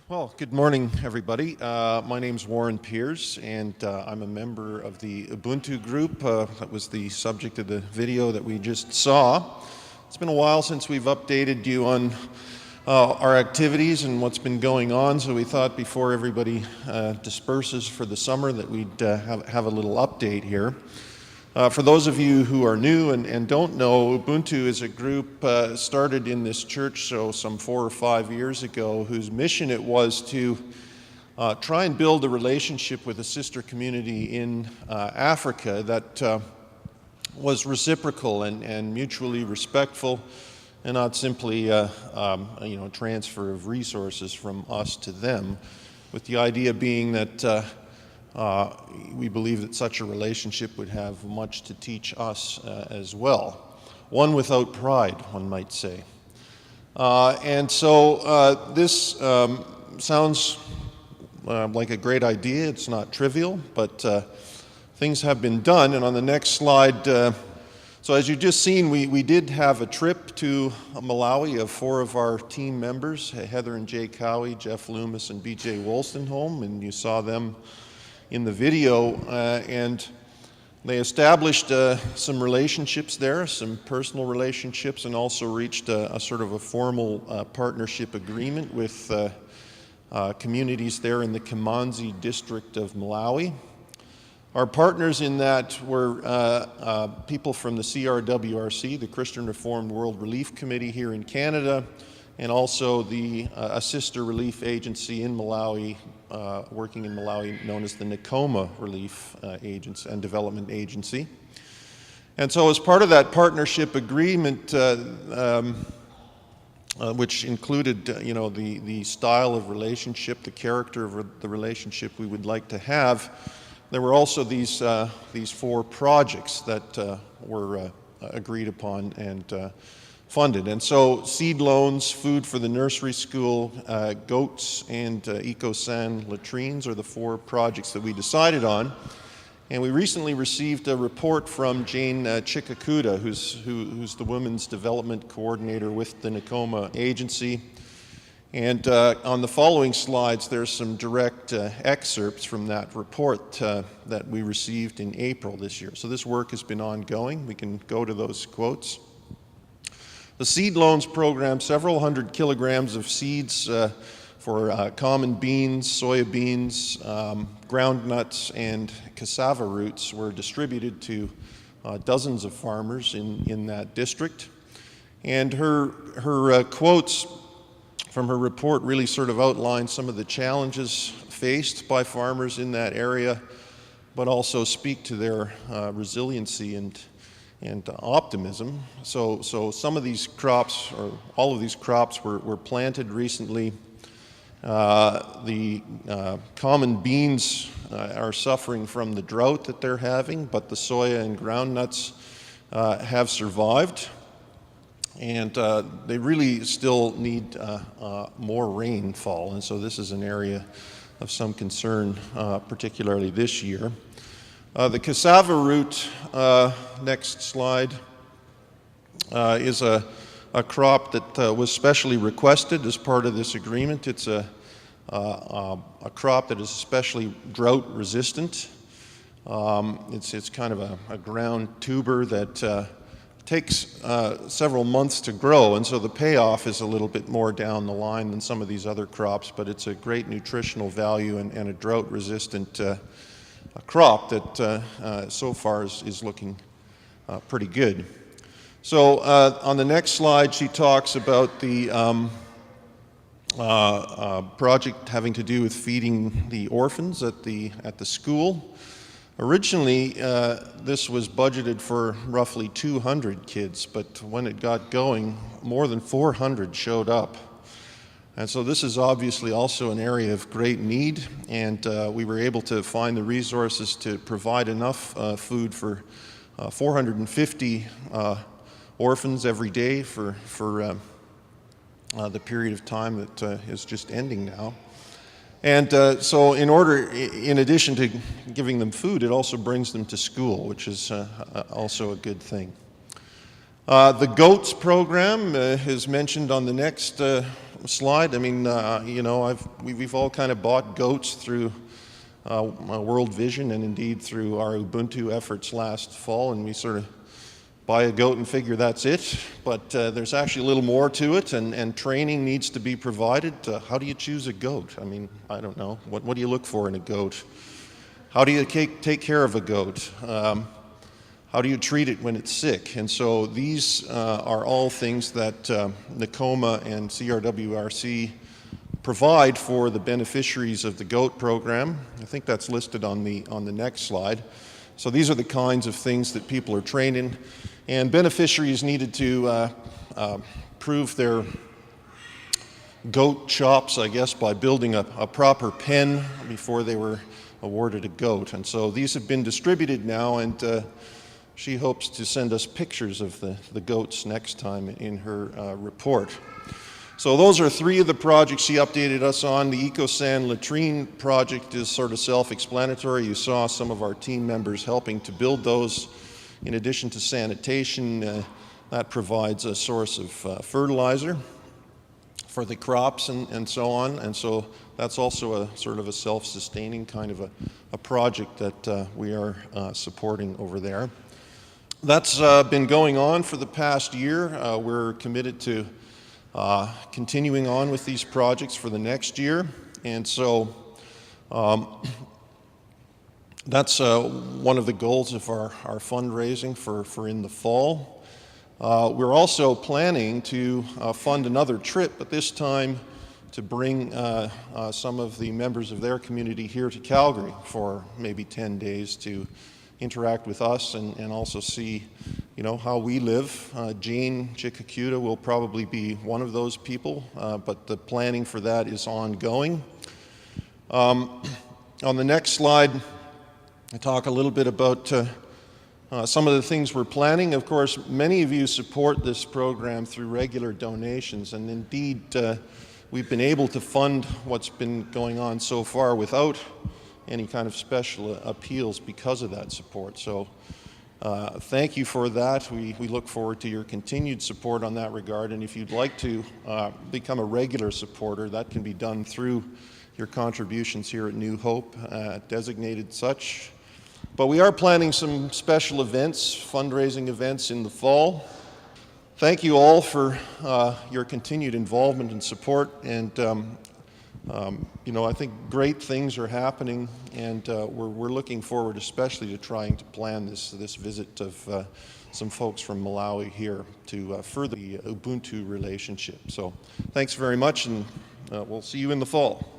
Well, good morning, everybody. My name's Warren Piers, and I'm a member of the Ubuntu group. That was the subject of the video that we just saw. It's been a while since we've updated you on our activities and what's been going on, so we thought before everybody disperses for the summer that we'd have a little update here. For those of you who are new and don't know, Ubuntu is a group started in this church some 4 or 5 years ago, whose mission it was to try and build a relationship with a sister community in Africa that was reciprocal and mutually respectful, and not simply transfer of resources from us to them, with the idea being that we believe that such a relationship would have much to teach us as well. One without pride, one might say. This sounds like a great idea. It's not trivial, but things have been done. And on the next slide, so as you've just seen, we did have a trip to Malawi of 4 of our team members, Heather and Jay Cowie, Jeff Loomis, and BJ Wolstenholme, and you saw them in the video, and they established some relationships there, some personal relationships, and also reached a sort of a formal partnership agreement with communities there in the Kimanzi district of Malawi. Our partners in that were people from the CRWRC, the Christian Reformed World Relief Committee here in Canada, and also a sister relief agency in Malawi, working in Malawi, known as the Nakoma Relief Agency and Development Agency. And so as part of that partnership agreement, which included the style of relationship, the character of the relationship we would like to have, there were also these 4 projects that were agreed upon and funded. And so seed loans, food for the nursery school, goats, and eco-san latrines are the 4 projects that we decided on. And we recently received a report from Jane Chikakuda, who's the Women's Development Coordinator with the Nakoma Agency. And on the following slides, there's some direct excerpts from that report that we received in April this year. So this work has been ongoing. We can go to those quotes. The seed loans program, several hundred kilograms of seeds for common beans, soybeans, ground nuts, and cassava roots were distributed to dozens of farmers in that district. And her quotes from her report really sort of outline some of the challenges faced by farmers in that area, but also speak to their resiliency and optimism. So some of these crops, or all of these crops, were planted recently. The common beans are suffering from the drought that they're having, but the soya and groundnuts have survived. And they really still need more rainfall, and so this is an area of some concern, particularly this year. The cassava root, next slide, is a crop that was specially requested as part of this agreement. It's a crop that is especially drought resistant. It's kind of a ground tuber that takes several months to grow, and so the payoff is a little bit more down the line than some of these other crops, but it's a great nutritional value and a drought resistant a crop that so far is looking pretty good. So on the next slide, she talks about the project having to do with feeding the orphans at the school. Originally, this was budgeted for roughly 200 kids, but when it got going, more than 400 showed up. And so this is obviously also an area of great need, and we were able to find the resources to provide enough food for 450 orphans every day for the period of time that is just ending now. And so in addition to giving them food, it also brings them to school, which is also a good thing. The GOATS program is mentioned on the next slide, I mean, you know, we've all kind of bought goats through World Vision and indeed through our Ubuntu efforts last fall, and we sort of buy a goat and figure that's it. But there's actually a little more to it, and training needs to be provided. How do you choose a goat? I mean, I don't know. What do you look for in a goat? How do you take care of a goat? How do you treat it when it's sick? And so these are all things that NACOMA and CRWRC provide for the beneficiaries of the GOAT program. I think that's listed on the next slide. So these are the kinds of things that people are trained in. And beneficiaries needed to prove their goat chops, I guess, by building a proper pen before they were awarded a goat. And so these have been distributed now, and she hopes to send us pictures of the goats next time in her report. So those are three of the projects she updated us on. The EcoSan latrine project is sort of self-explanatory. You saw some of our team members helping to build those. In addition to sanitation, that provides a source of fertilizer for the crops and so on. And so that's also a sort of a self-sustaining kind of a project that we are supporting over there. That's been going on for the past year. We're committed to continuing on with these projects for the next year. And so that's one of the goals of our fundraising for in the fall. We're also planning to fund another trip, but this time to bring some of the members of their community here to Calgary for maybe 10 days to interact with us and also see, you know, how we live. Jane Chikakuta will probably be one of those people, but the planning for that is ongoing. On the next slide, I talk a little bit about some of the things we're planning. Of course, many of you support this program through regular donations, and indeed we've been able to fund what's been going on so far without any kind of special appeals because of that support. So thank you for that. We look forward to your continued support on that regard, and if you'd like to become a regular supporter, that can be done through your contributions here at New Hope, designated such. But we are planning some special events, fundraising events in the fall. Thank you all for your continued involvement and support, and you know, I think great things are happening, and we're looking forward especially to trying to plan this visit of some folks from Malawi here to further the Ubuntu relationship. So thanks very much, and we'll see you in the fall.